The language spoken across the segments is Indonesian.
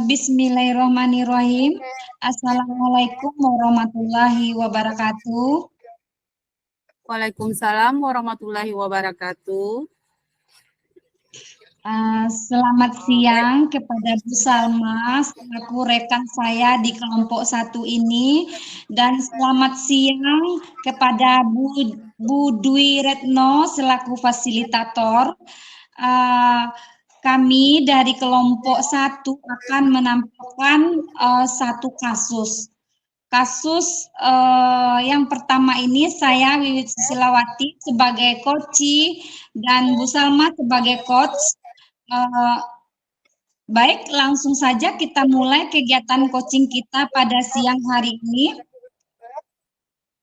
Bismillahirrahmanirrahim. Assalamualaikum warahmatullahi wabarakatuh. Waalaikumsalam warahmatullahi wabarakatuh. Selamat siang kepada Bu Salma selaku rekan saya di kelompok 1 ini, dan selamat siang kepada Bu Dwi Retno selaku fasilitator. Kami dari kelompok 1 akan menampilkan satu kasus. Kasus yang pertama ini saya Wiwit Susilawati sebagai coach dan Bu Salma sebagai coach. Baik, langsung saja kita mulai kegiatan coaching kita pada siang hari ini.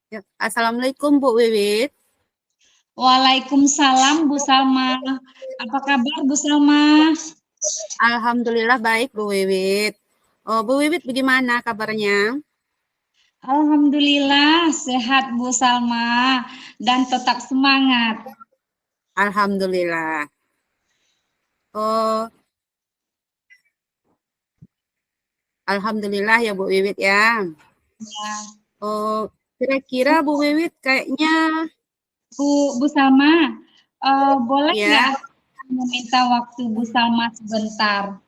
Ya, Assalamualaikum Bu Wiwit. Waalaikumsalam Bu Salma. Apa kabar Bu Salma? Alhamdulillah baik Bu Wiwit. Bu Wiwit bagaimana kabarnya? Alhamdulillah sehat Bu Salma dan tetap semangat. Alhamdulillah. Alhamdulillah ya Bu Wiwit ya. Ya. Kira-kira Bu Wiwit kayaknya Bu Salma, boleh ya. nggak meminta waktu Bu Salma sebentar?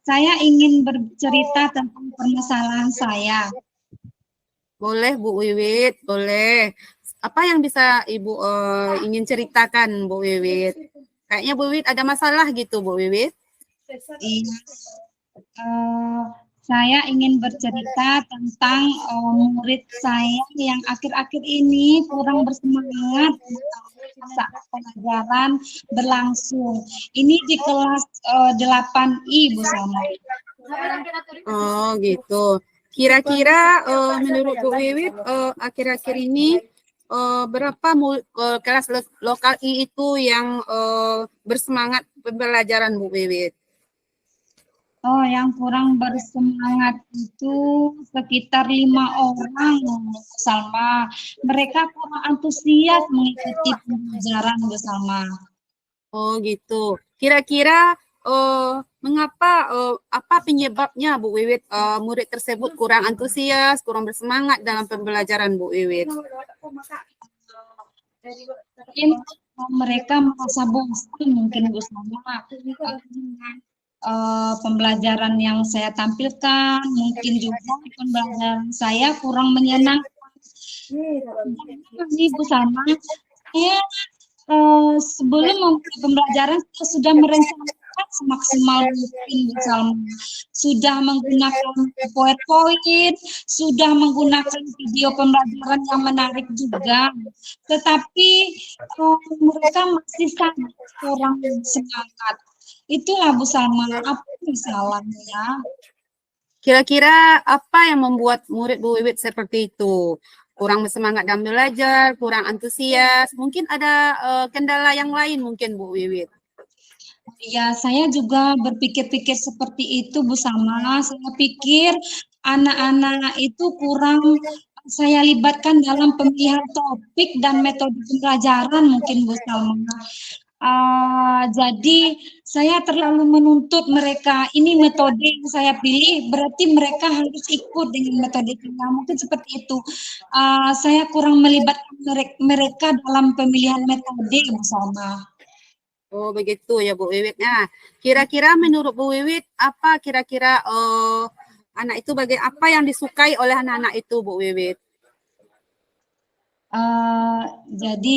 Saya ingin bercerita tentang permasalahan saya. Boleh Bu Wiwit, boleh. Apa yang bisa Ibu ingin ceritakan Bu Wiwit? Kayaknya Bu Wiwit ada masalah gitu Bu Wiwit. Iya. Saya ingin bercerita tentang murid saya yang akhir-akhir ini kurang bersemangat saat pelajaran berlangsung. Ini di kelas 8I, Bu Salma. Oh gitu. Kira-kira menurut Bu Wiwit akhir-akhir ini berapa kelas lokal I itu yang bersemangat pembelajaran Bu Wiwit? Oh, yang kurang bersemangat itu sekitar 5 orang, Bu Salma. Mereka kurang antusias mengikuti pembelajaran, Bu Salma. Oh gitu. Kira-kira mengapa apa penyebabnya Bu Wiwit murid tersebut kurang antusias, kurang bersemangat dalam pembelajaran Bu Wiwit? Mungkin mereka merasa bosan mungkin Bu Salma dengan pembelajaran yang saya tampilkan, mungkin juga pembelajaran saya kurang menyenangkan. Jadi Bu Salma, saya sebelum memulai pembelajaran saya sudah merencanakan semaksimal mungkin Bu Salma. Sudah menggunakan PowerPoint, sudah menggunakan video pembelajaran yang menarik juga. Tetapi mereka masih sangat kurang semangat. Itulah Bu Salma, apa masalahnya? Kira-kira apa yang membuat murid Bu Wiwit seperti itu? Kurang bersemangat dalam belajar, kurang antusias, mungkin ada kendala yang lain mungkin Bu Wiwit. Ya, saya juga berpikir-pikir seperti itu, Bu Salma. Saya pikir anak-anak itu kurang saya libatkan dalam pemilihan topik dan metode pembelajaran mungkin, Bu Salma. Jadi saya terlalu menuntut mereka. Ini metode yang saya pilih, berarti mereka harus ikut dengan metode saya. Mungkin seperti itu. Saya kurang melibatkan mereka dalam pemilihan metode, Bu Salma. Oh begitu ya Bu Wiwit. Nah, kira-kira menurut Bu Wiwit apa kira-kira anak itu apa yang disukai oleh anak-anak itu Bu Wiwit? Jadi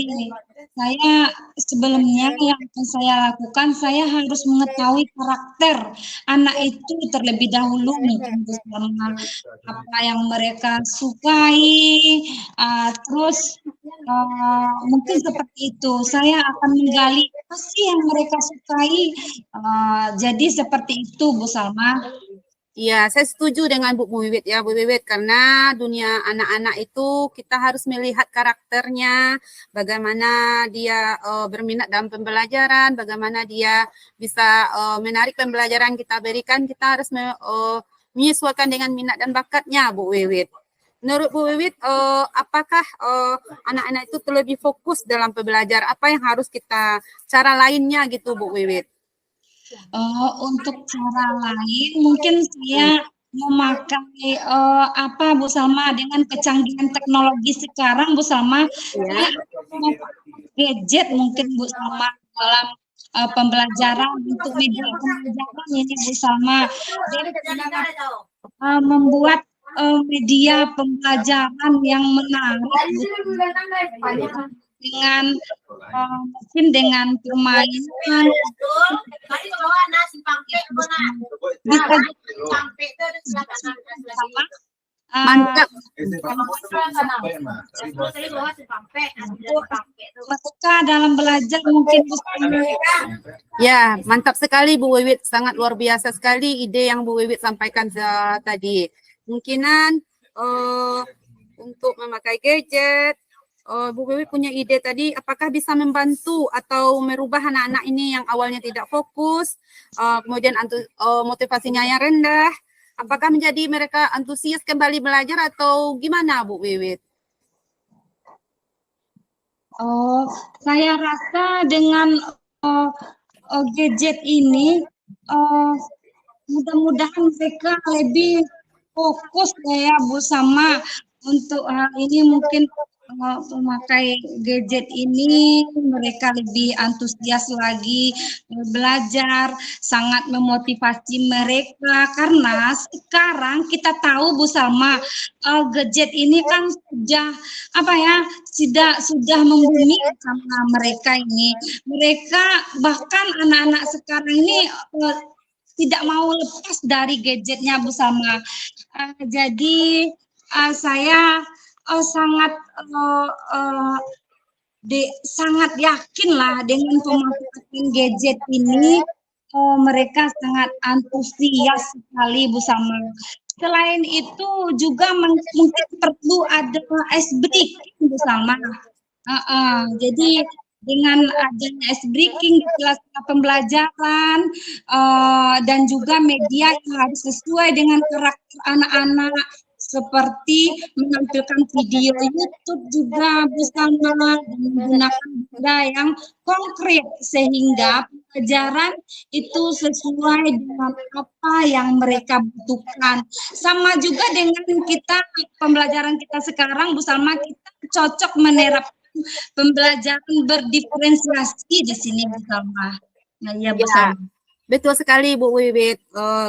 saya sebelumnya yang akan saya lakukan, saya harus mengetahui karakter anak itu terlebih dahulu mungkin bersama apa yang mereka sukai, terus mungkin seperti itu. Saya akan menggali apa sih yang mereka sukai. Jadi seperti itu, Bu Salma. Iya, saya setuju dengan Bu Wiwit ya, Bu Wiwit, karena dunia anak-anak itu kita harus melihat karakternya, bagaimana dia berminat dalam pembelajaran, bagaimana dia bisa menarik pembelajaran kita berikan, kita harus menyesuaikan dengan minat dan bakatnya, Bu Wiwit. Menurut Bu Wiwit, apakah anak-anak itu lebih fokus dalam pembelajaran? Apa yang harus kita cara lainnya gitu, Bu Wiwit? Untuk cara lain mungkin saya memakai apa Bu Salma, dengan kecanggihan teknologi sekarang Bu Salma, saya memakai gadget mungkin Bu Salma dalam pembelajaran, untuk media pembelajaran ini Bu Salma. Jadi membuat media pembelajaran yang menarik Bu Salma, dengan mungkin dengan permainan bisa sama Mantap. mereka dalam belajar mungkin Ya, mantap sekali Bu Wiwit, sangat luar biasa sekali ide yang Bu Wiwit sampaikan tadi. Mungkinan untuk memakai gadget, Bu Wiwit punya ide tadi, apakah bisa membantu atau merubah anak-anak ini yang awalnya tidak fokus, kemudian motivasinya yang rendah, apakah menjadi mereka antusias kembali belajar atau gimana Bu Wiwit? Saya rasa dengan gadget ini mudah-mudahan mereka lebih fokus ya Bu sama untuk hal ini. Mungkin memakai gadget ini mereka lebih antusias lagi belajar, sangat memotivasi mereka, karena sekarang kita tahu Bu Salma, gadget ini kan sudah apa ya, sudah membumi sama mereka ini. Mereka bahkan anak-anak sekarang ini tidak mau lepas dari gadgetnya Bu Salma. Jadi saya sangat sangat yakin lah dengan pemanfaatan gadget ini, mereka sangat antusias sekali Bu Salma. Selain itu juga mungkin perlu ada ice breaking Bu Salma. Jadi dengan adanya ice breaking di kelas pembelajaran dan juga media yang harus sesuai dengan karakter anak-anak, seperti menampilkan video YouTube juga bersama menggunakan benda yang konkret sehingga pelajaran itu sesuai dengan apa yang mereka butuhkan. Sama juga dengan kita pembelajaran kita sekarang Bu Salma, kita cocok menerapkan pembelajaran berdiferensiasi di sini Bu Salma. Nah, ya Bu Salma. Betul sekali Bu Wiwit,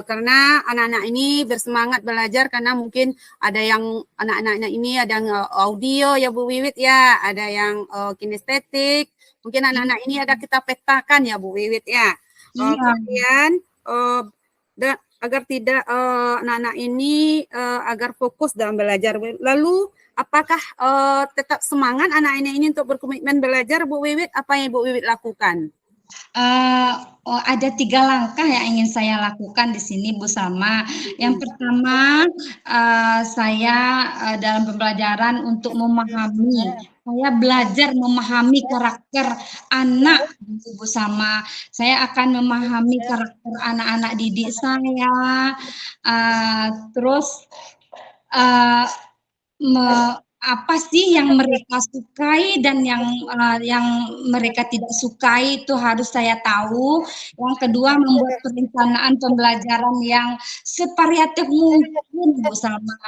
karena anak-anak ini bersemangat belajar karena mungkin ada yang anak-anaknya ini ada yang audio ya Bu Wiwit ya, ada yang kinestetik, mungkin anak-anak ini ada kita petakan ya Bu Wiwit ya. Kemudian agar tidak anak-anak ini agar fokus dalam belajar. Lalu apakah tetap semangat anak-anak ini untuk berkomitmen belajar Bu Wiwit? Apa yang Bu Wiwit lakukan? Ada 3 langkah yang ingin saya lakukan di sini Bu Salma. Yang pertama, saya dalam pembelajaran untuk memahami, saya belajar memahami karakter anak Bu Salma. Saya akan memahami karakter anak-anak didik saya, terus apa sih yang mereka sukai dan yang mereka tidak sukai, itu harus saya tahu. Yang kedua, membuat perencanaan pembelajaran yang sevariatif mungkin Bu Salma,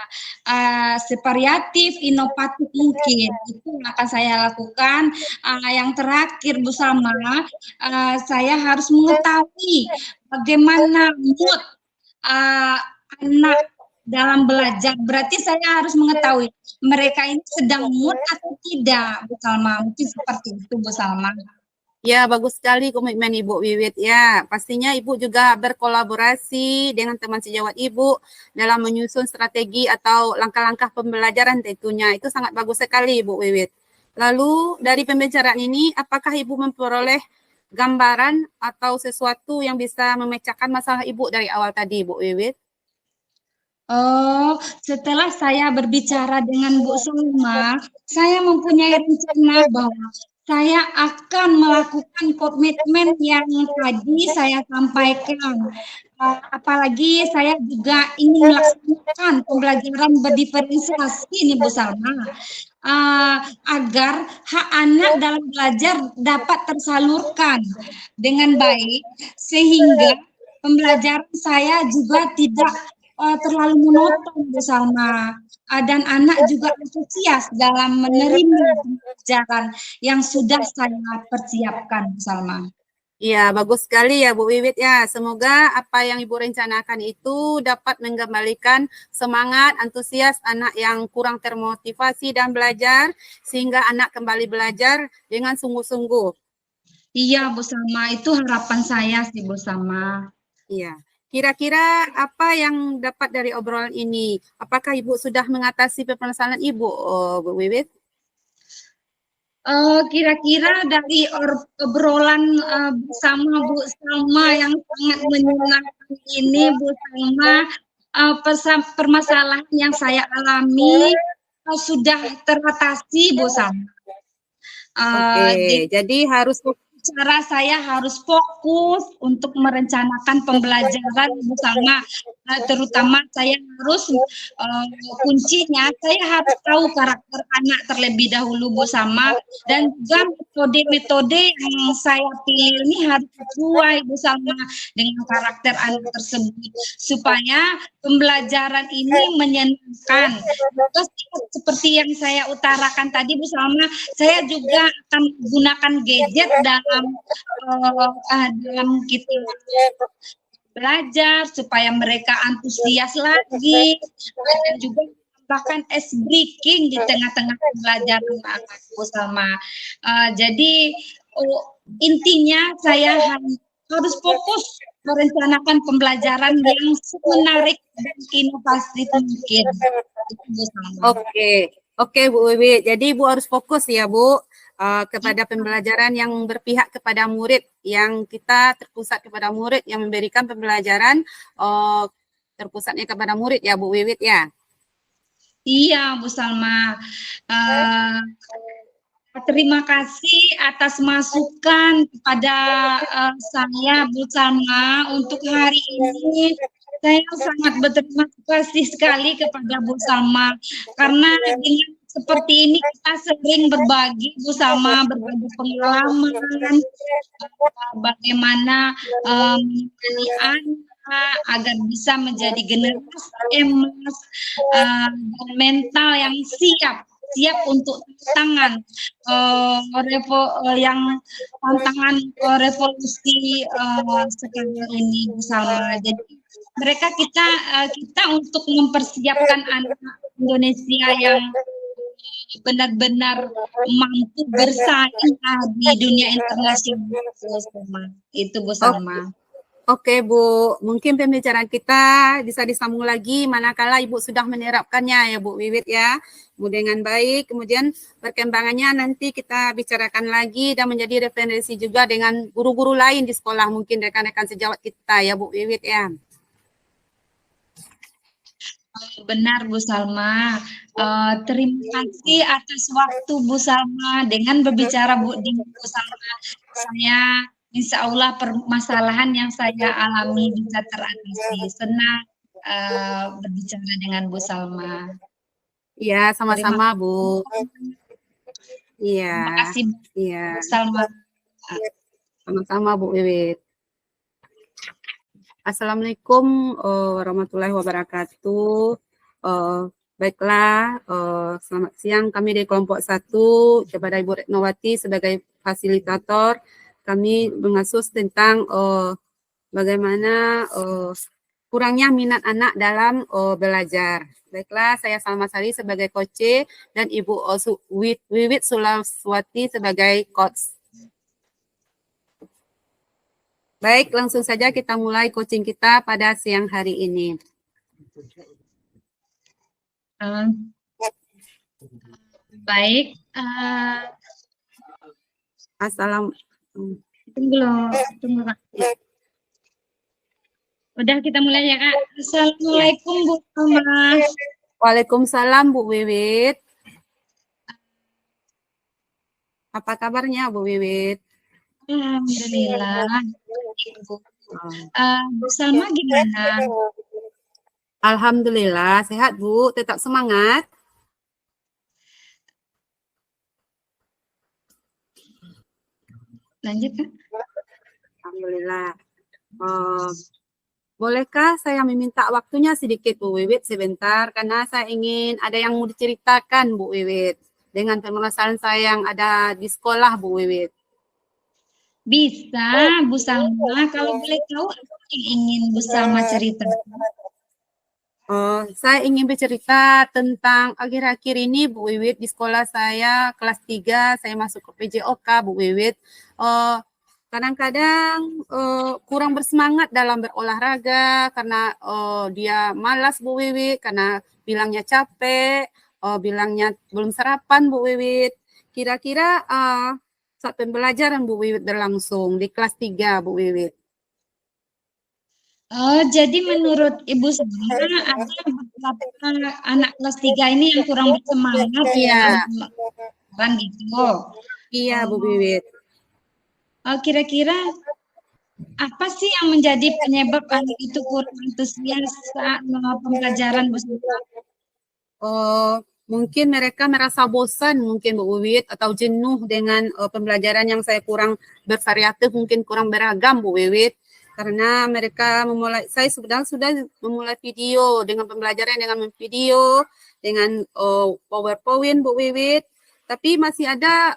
sevariatif, inovatif mungkin, itu yang akan saya lakukan. Yang terakhir Bu Salma, saya harus mengetahui bagaimana mood anak dalam belajar. Berarti saya harus mengetahui mereka ini sedang mood atau tidak Bu Salma. Mungkin seperti itu Bu Salma. Ya, bagus sekali komitmen Ibu Wiwit ya. Pastinya Ibu juga berkolaborasi dengan teman sejawat Ibu dalam menyusun strategi atau langkah-langkah pembelajaran tentunya. Itu sangat bagus sekali Ibu Wiwit. Lalu dari pembicaraan ini, apakah Ibu memperoleh gambaran atau sesuatu yang bisa memecahkan masalah Ibu dari awal tadi Bu Wiwit? Setelah saya berbicara dengan Bu Salma, saya mempunyai rencana bahwa saya akan melakukan komitmen yang tadi saya sampaikan. Apalagi saya juga ingin melaksanakan pembelajaran berdiferensiasi ini Bu Salma. agar hak anak dalam belajar dapat tersalurkan dengan baik sehingga pembelajaran saya juga tidak terlalu monoton Bu Salma. Dan anak juga antusias dalam menerima pembelajaran yang sudah saya persiapkan Bu Salma. Iya, bagus sekali ya Bu Wiwit ya. Semoga apa yang Ibu rencanakan itu dapat mengembalikan semangat, antusias anak yang kurang termotivasi dan belajar, sehingga anak kembali belajar dengan sungguh-sungguh. Iya Bu Salma, itu harapan saya sih Bu Salma. Iya. Kira-kira apa yang dapat dari obrolan ini? Apakah Ibu sudah mengatasi permasalahan Ibu, Bu Wiwit? Kira-kira dari obrolan bersama Bu Salma yang sangat menyenangkan ini, Bu Salma, permasalahan yang saya alami sudah teratasi, Bu Salma. Oke, jadi harus cara saya harus fokus untuk merencanakan pembelajaran bersama, terutama saya harus kuncinya saya harus tahu karakter anak terlebih dahulu bersama, dan juga metode-metode yang saya pilih ini harus sesuai bersama dengan karakter anak tersebut supaya pembelajaran ini menyenangkan. Terus seperti yang saya utarakan tadi bersama, saya juga akan gunakan gadget dalam kita belajar supaya mereka antusias lagi, dan juga bahkan ice breaking di tengah-tengah pembelajaran anakku sama. Jadi intinya saya harus fokus merencanakan pembelajaran yang menarik dan inovatif mungkin. Oke, Bu Wiwi. Jadi Ibu harus fokus ya, Bu, kepada pembelajaran yang berpihak kepada murid, yang kita terpusat kepada murid, yang memberikan pembelajaran terpusatnya kepada murid ya, Bu Wiwit ya. Iya, Bu Salma. Terima kasih atas masukan kepada saya, Bu Salma, untuk hari ini. Saya sangat berterima kasih sekali kepada Bu Salma, karena dengan seperti ini kita sering berbagi, Bu Salma, berbagi pengalaman, bagaimana anak agar bisa menjadi generasi emas dan mental yang siap untuk tantangan tantangan revolusi sekarang ini bersama. Jadi kita untuk mempersiapkan anak Indonesia yang benar-benar mampu bersaing di dunia internasional. Itu Bu Salma. Oke Bu, mungkin pembicaraan kita bisa disambung lagi manakala Ibu sudah menerapkannya ya Bu Wiwit ya. Kemudian dengan baik, kemudian perkembangannya nanti kita bicarakan lagi dan menjadi referensi juga dengan guru-guru lain di sekolah, mungkin rekan-rekan sejawat kita ya Bu Wiwit ya. Benar Bu Salma. Terima kasih atas waktu Bu Salma. Dengan berbicara Bu Salma, saya insya Allah permasalahan yang saya alami bisa teratasi. Senang berbicara dengan Bu Salma. Iya, sama-sama Bu. Iya. Terima kasih Bu Salma. Sama-sama Bu Wiwit. Assalamualaikum warahmatullahi wabarakatuh. Baiklah, selamat siang. Kami dari kelompok 1 kepada Ibu Retnowati sebagai fasilitator. Kami mengasus tentang bagaimana kurangnya minat anak dalam belajar. Baiklah, saya Salma Sari sebagai coach dan Ibu Wiwit Sulawati sebagai coach. Baik, langsung saja kita mulai coaching kita pada siang hari ini. Baik. Tunggu Kak. Udah kita mulai ya Kak. Assalamualaikum Bu Salma. Waalaikumsalam Bu Wiwit. Apa kabarnya Bu Wiwit? Alhamdulillah. Bu Salma gimana? Alhamdulillah sehat Bu, tetap semangat. Lanjut, Kak. Alhamdulillah. Bolehkah saya meminta waktunya sedikit Bu Wiwit sebentar karena saya ingin ada yang mau diceritakan Bu Wiwit dengan permasalahan saya yang ada di sekolah Bu Wiwit. Bisa, Bu Salma. Kalau boleh tahu apa yang ingin Bu Salma cerita? Saya ingin bercerita tentang akhir-akhir ini Bu Wiwit di sekolah saya kelas 3 saya masuk ke PJOK Bu Wiwit. Kadang-kadang kurang bersemangat dalam berolahraga karena dia malas Bu Wiwit, karena bilangnya capek, bilangnya belum sarapan Bu Wiwit. Kira-kira saat pembelajaran Bu Wiwit berlangsung di kelas 3 Bu Wiwit. Jadi menurut Ibu Salma ada beberapa anak kelas 3 ini yang kurang bersemangat dalam pembelajaran gitu. Iya Bu Wiwit. Kira-kira apa sih yang menjadi penyebab anak itu kurang antusias saat pembelajaran Bu Salma? Mungkin mereka merasa bosan mungkin Bu Wiwit atau jenuh dengan pembelajaran yang saya kurang bervariatif, mungkin kurang beragam Bu Wiwit. Karena mereka saya sudah memulai video dengan pembelajaran dengan video, dengan PowerPoint Bu Wiwit. Tapi masih ada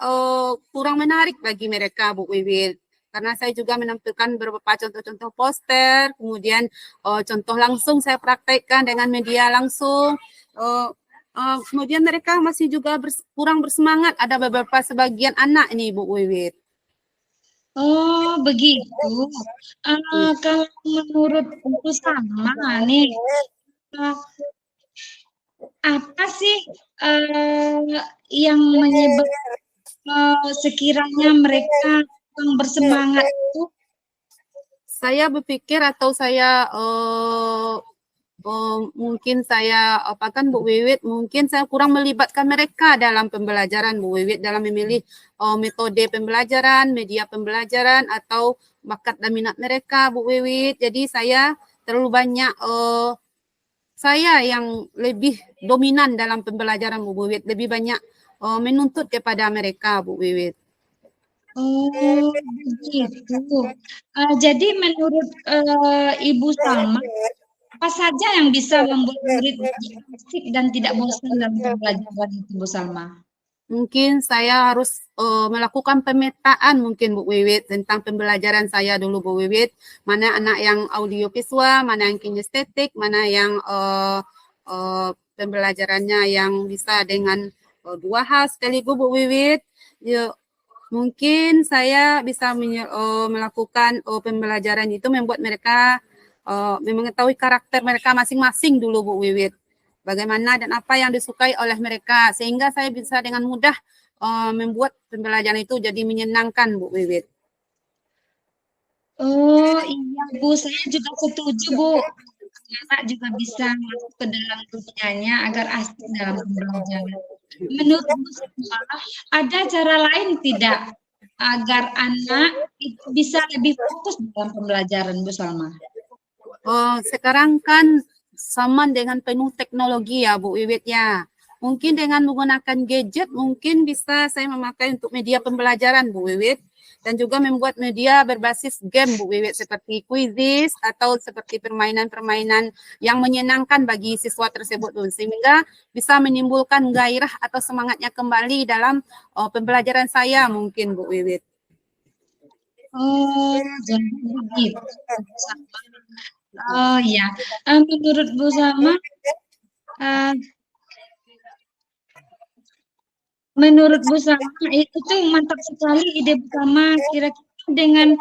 kurang menarik bagi mereka Bu Wiwit. Karena saya juga menampilkan beberapa contoh-contoh poster, kemudian contoh langsung saya praktekkan dengan media langsung. Kemudian mereka masih juga kurang bersemangat. Ada beberapa sebagian anak ini Bu Wiwit. Oh begitu. Kalau menurut Bu Salma nih, apa sih yang menyebabkan sekiranya mereka kurang bersemangat itu? Saya berpikir atau saya mungkin saya apakan Bu Wiwit, mungkin saya kurang melibatkan mereka dalam pembelajaran Bu Wiwit, dalam memilih metode pembelajaran, media pembelajaran atau bakat dan minat mereka Bu Wiwit. Jadi saya terlalu banyak saya yang lebih dominan dalam pembelajaran Bu Wiwit, lebih banyak menuntut kepada mereka Bu Wiwit. Oh begitu. Jadi menurut Ibu Salma, apa saja yang bisa membuat murid asik dan tidak bosan dalam pembelajaran itu, Bu Salma? Mungkin saya harus melakukan pemetaan mungkin Bu Wiwit tentang pembelajaran saya dulu Bu Wiwit. Mana anak yang audiovisual, mana yang kinestetik, mana yang pembelajarannya yang bisa dengan dua hal sekaligus Bu Wiwit. Mungkin saya bisa melakukan pembelajaran itu membuat mereka mengetahui karakter mereka masing-masing dulu Bu Wiwit. Bagaimana dan apa yang disukai oleh mereka. Sehingga saya bisa dengan mudah membuat pembelajaran itu jadi menyenangkan Bu Wiwit. Oh iya Bu, saya juga setuju Bu. Anak juga bisa masuk ke dalam dunianya agar asik dalam pembelajaran. Menurut Bu Salma, ada cara lain tidak agar anak itu bisa lebih fokus dalam pembelajaran Bu Salma? Sekarang kan sama dengan penuh teknologi ya Bu Wiwit ya. Mungkin dengan menggunakan gadget mungkin bisa saya memakai untuk media pembelajaran Bu Wiwit. Dan juga membuat media berbasis game Bu Wiwit seperti quizzes atau seperti permainan-permainan yang menyenangkan bagi siswa tersebut sehingga bisa menimbulkan gairah atau semangatnya kembali dalam pembelajaran saya mungkin Bu Wiwit. Oh, jadi begitu. Oh ya, menurut Bu Salma, menurut Bu Salma itu tuh mantap sekali ide Bu Salma. Kira-kira dengan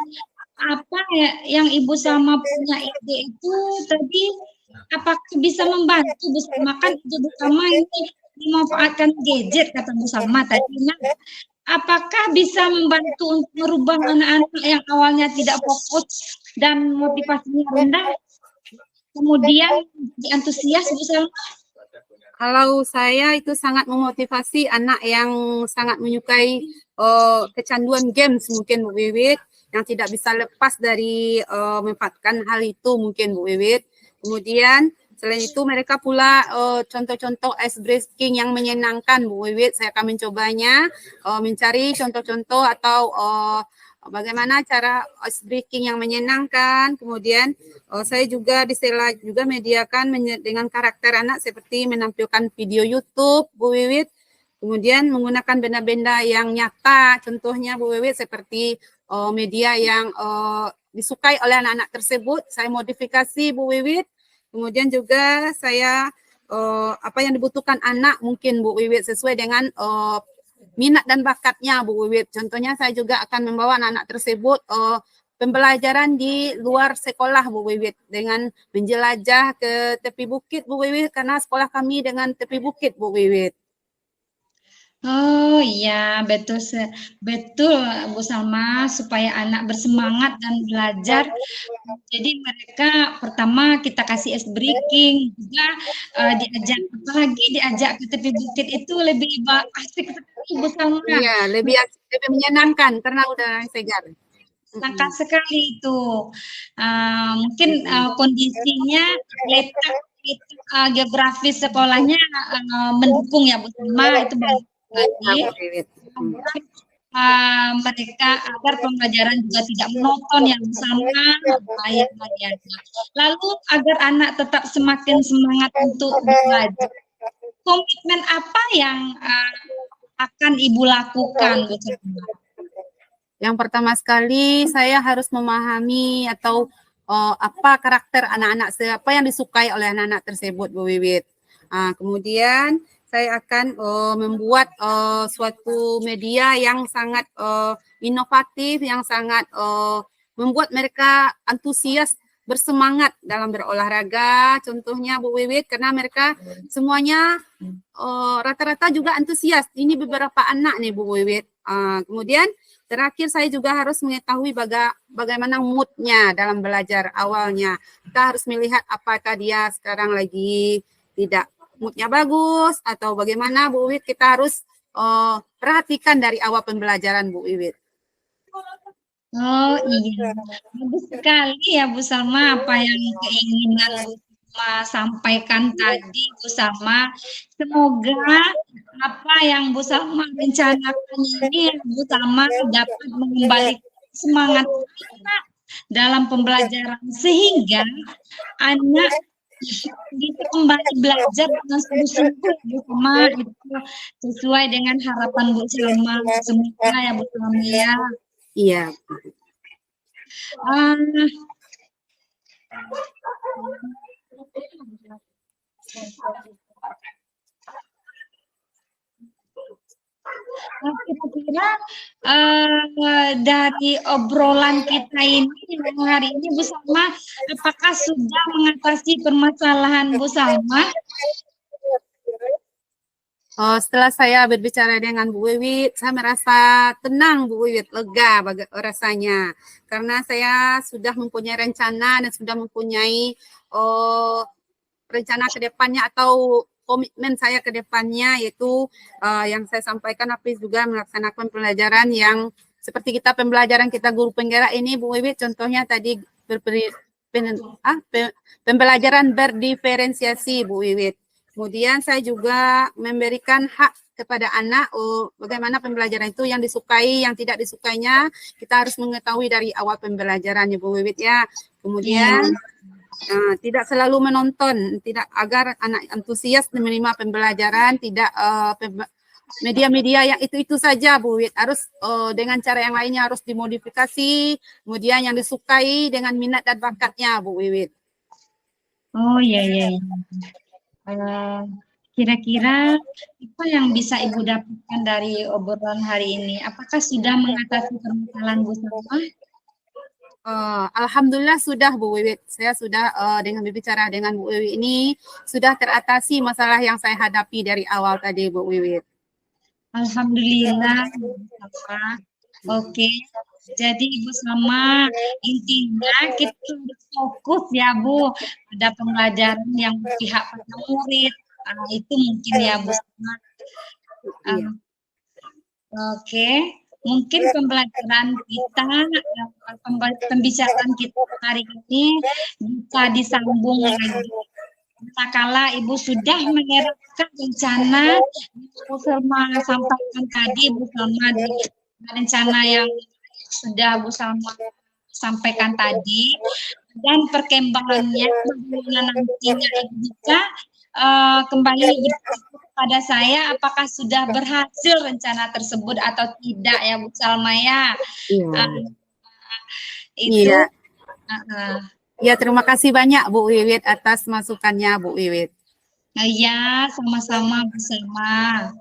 apa ya yang Ibu Salma punya ide itu tadi, apakah bisa membantu Bu Salma? Kan ide Bu Salma ini memanfaatkan gadget kata Bu Salma tadi. Nah, apakah bisa membantu untuk merubah anak-anak yang awalnya tidak fokus dan motivasinya rendah, kemudian antusias Bu Salma? Kalau saya itu sangat memotivasi anak yang sangat menyukai kecanduan games mungkin Bu Wiwit, yang tidak bisa lepas dari memanfaatkan hal itu mungkin Bu Wiwit. Kemudian selain itu mereka pula contoh-contoh ice breaking yang menyenangkan Bu Wiwit. Saya akan mencobanya mencari contoh-contoh atau bagaimana cara ice breaking yang menyenangkan. Kemudian saya juga di sela juga mediakan dengan karakter anak seperti menampilkan video YouTube, Bu Wiwit. Kemudian menggunakan benda-benda yang nyata, contohnya Bu Wiwit seperti media yang disukai oleh anak-anak tersebut. Saya modifikasi Bu Wiwit. Kemudian juga saya apa yang dibutuhkan anak mungkin Bu Wiwit sesuai dengan minat dan bakatnya Bu Wiwit. Contohnya saya juga akan membawa anak-anak tersebut pembelajaran di luar sekolah Bu Wiwit dengan menjelajah ke tepi bukit Bu Wiwit karena sekolah kami dengan tepi bukit Bu Wiwit. Oh iya, betul betul Bu Salma, supaya anak bersemangat dan belajar. Jadi mereka pertama kita kasih ice breaking, juga diajak, apalagi diajak ke tepi bukit itu lebih asik sekali Bu Salma. Iya, lebih menyenangkan karena udah segar. Sangat sekali itu. Mungkin kondisinya letak geografis sekolahnya mendukung ya Bu Salma, itu bagus sekali. Mereka agar pembelajaran juga tidak monoton yang sama. Lalu agar anak tetap semakin semangat untuk belajar, komitmen apa yang akan Ibu lakukan Bu Salma? Yang pertama sekali saya harus memahami atau apa karakter anak-anak, siapa yang disukai oleh anak-anak tersebut Bu Wiwit. Kemudian saya akan membuat suatu media yang sangat inovatif, yang sangat membuat mereka antusias, bersemangat dalam berolahraga. Contohnya Bu Wiwit, karena mereka semuanya rata-rata juga antusias. Ini beberapa anak nih Bu Wiwit. Kemudian terakhir saya juga harus mengetahui bagaimana moodnya dalam belajar awalnya. Kita harus melihat apakah dia sekarang lagi tidak moodnya bagus atau bagaimana Bu Wiwit. Kita harus perhatikan dari awal pembelajaran Bu Wiwit. Oh iya, bagus sekali ya Bu Salma apa yang keinginan Bu Salma sampaikan tadi Bu Salma. Semoga apa yang Bu Salma rencanakan ini Bu Salma dapat mengembalikan semangat anak dalam pembelajaran sehingga anak bisa kembali belajar dengan sungguh-sungguh Bu Salma, itu sesuai dengan harapan Bu Salma. Semoga ya Bu Salma ya. Iya. Kira-kira dari obrolan kita ini hari ini Bu Salma, apakah sudah mengatasi permasalahan Bu Salma? Setelah saya berbicara dengan Bu Wiwit, saya merasa tenang Bu Wiwit, lega rasanya. Karena saya sudah mempunyai rencana dan sudah mempunyai rencana ke depannya atau komitmen saya ke depannya, yaitu yang saya sampaikan Hafiz juga melaksanakan pembelajaran yang seperti kita pembelajaran kita guru penggerak ini Bu Wiwit, contohnya tadi pembelajaran berdiferensiasi Bu Wiwit. Kemudian saya juga memberikan hak kepada anak bagaimana pembelajaran itu yang disukai, yang tidak disukainya kita harus mengetahui dari awal pembelajarannya Bu Wiwit ya. Kemudian tidak selalu menonton, tidak agar anak antusias menerima pembelajaran, tidak media-media yang itu saja Bu Wiwit, harus dengan cara yang lainnya harus dimodifikasi, kemudian yang disukai dengan minat dan bakatnya Bu Wiwit. Oh iya. Kira-kira apa yang bisa Ibu dapatkan dari obrolan hari ini? Apakah sudah mengatasi permasalahan Bu Salma? Alhamdulillah sudah Bu Wiwit. Saya sudah dengan berbicara dengan Bu Wiwit ini sudah teratasi masalah yang saya hadapi dari awal tadi Bu Wiwit. Alhamdulillah Bu Salma. Oke. Jadi Ibu Salma, intinya kita harus fokus ya Bu pada pembelajaran yang pihak pada murid. Itu mungkin ya Bu Salma. Oke. Mungkin pembelajaran kita, pembicaraan kita hari ini bisa disambung lagi. Kala Ibu sudah menyerahkan rencana Bu Salma sampaikan tadi, Bu Salma, rencana yang sudah Bu Salma sampaikan tadi, dan perkembangannya bagaimana nantinya Ibu bisa kembali bertanya kepada saya apakah sudah berhasil rencana tersebut atau tidak ya Bu Salma ya. Iya. Itu Iya. Ya, terima kasih banyak Bu Wiwit atas masukannya Bu Wiwit. ya sama-sama Bu Salma.